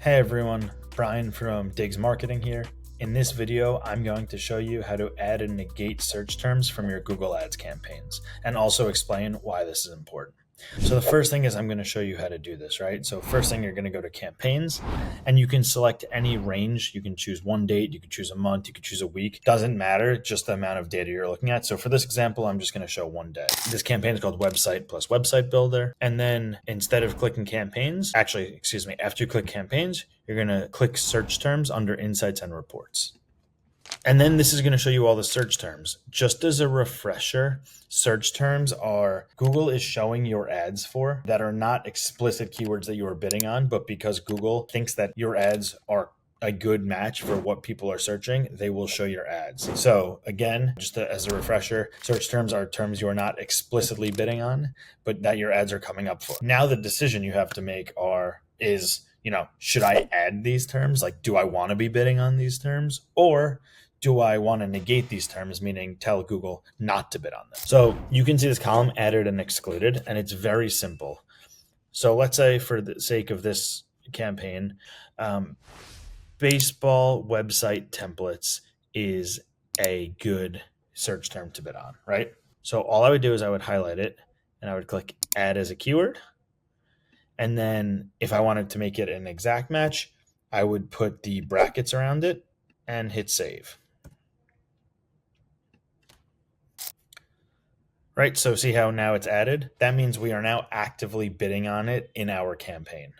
Hey everyone, Brian from D.I.G.S Marketing here. In this video, I'm going to show you how to add and negate search terms from your Google Ads campaigns and also explain why this is important. So the first thing is I'm going to show you how to do this, right? So first thing, you're going to go to campaigns and you can select any range. You can choose one date, you can choose a month, you can choose a week. Doesn't matter, just the amount of data you're looking at. So for this example, I'm just going to show one day. This campaign is called Website plus Website Builder. And then instead of clicking campaigns, after you click campaigns, you're going to click search terms under insights and reports. And then this is going to show you all the search terms. Just as a refresher, search terms are Google is showing your ads for that are not explicit keywords that you are bidding on, but because Google thinks that your ads are a good match for what people are searching, they will show your ads. So again, as a refresher, search terms are terms you are not explicitly bidding on, but that your ads are coming up for. Now the decision you have to make is, should I add these terms? Like, do I want to be bidding on these terms? Or do I want to negate these terms, meaning tell Google not to bid on them? So you can see this column added and excluded, and it's very simple. So let's say for the sake of this campaign, baseball website templates is a good search term to bid on, right? So all I would do is I would highlight it and I would click add as a keyword. And then if I wanted to make it an exact match, I would put the brackets around it and hit save. Right, so see how now it's added? That means we are now actively bidding on it in our campaign.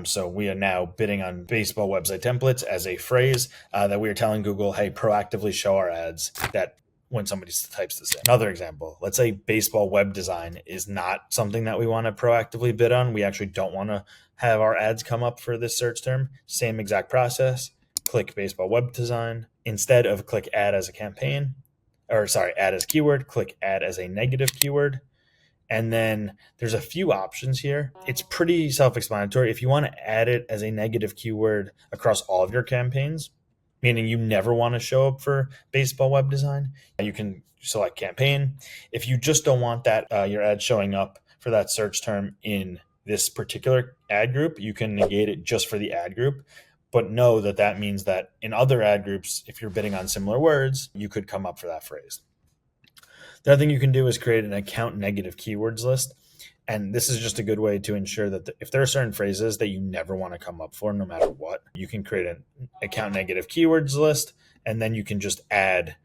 So we are now bidding on baseball website templates as a phrase that we are telling Google, hey, proactively show our ads that when somebody types this in. Another example, let's say baseball web design is not something that we want to proactively bid on. We actually don't want to have our ads come up for this search term. Same exact process, click baseball web design. Instead of click add as a campaign, add as keyword, click add as a negative keyword. And then there's a few options here. It's pretty self-explanatory. If you want to add it as a negative keyword across all of your campaigns, meaning you never want to show up for baseball web design, you can select campaign. If you just don't want that your ad showing up for that search term in this particular ad group, you can negate it just for the ad group. But know that that means that in other ad groups, if you're bidding on similar words, you could come up for that phrase. The other thing you can do is create an account negative keywords list. And this is just a good way to ensure that if there are certain phrases that you never want to come up for, no matter what, you can create an account negative keywords list, and then you can just add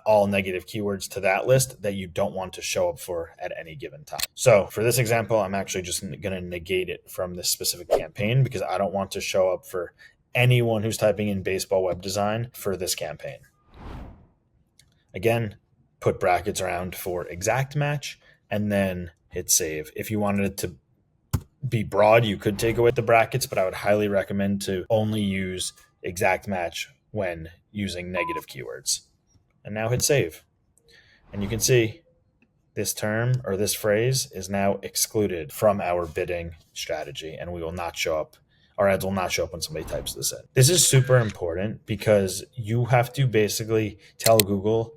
all negative keywords to that list that you don't want to show up for at any given time. So for this example, I'm actually just going to negate it from this specific campaign because I don't want to show up for anyone who's typing in baseball web design for this campaign. Again, put brackets around for exact match and then hit save. If you wanted it to be broad, you could take away the brackets, but I would highly recommend to only use exact match when using negative keywords. And now hit save. And you can see this term or this phrase is now excluded from our bidding strategy, and we will not show up. Our ads will not show up when somebody types this in. This is super important because you have to basically tell Google,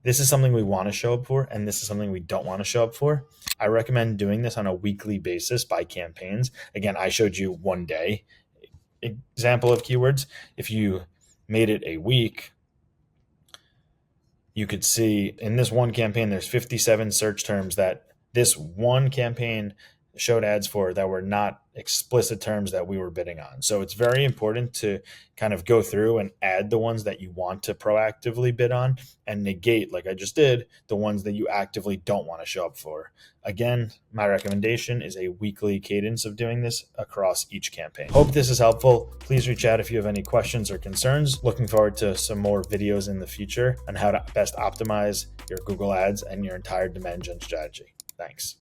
this is something we want to show up for, and this is something we don't want to show up for. I recommend doing this on a weekly basis by campaigns. Again, I showed you one day example of keywords. If you made it a week, you could see in this one campaign, there's 57 search terms that this one campaign showed ads for that were not explicit terms that we were bidding on. So it's very important to kind of go through and add the ones that you want to proactively bid on and negate, like I just did, the ones that you actively don't want to show up for. Again, my recommendation is a weekly cadence of doing this across each campaign. Hope this is helpful. Please reach out if you have any questions or concerns. Looking forward to some more videos in the future on how to best optimize your Google Ads and your entire demand gen strategy. Thanks.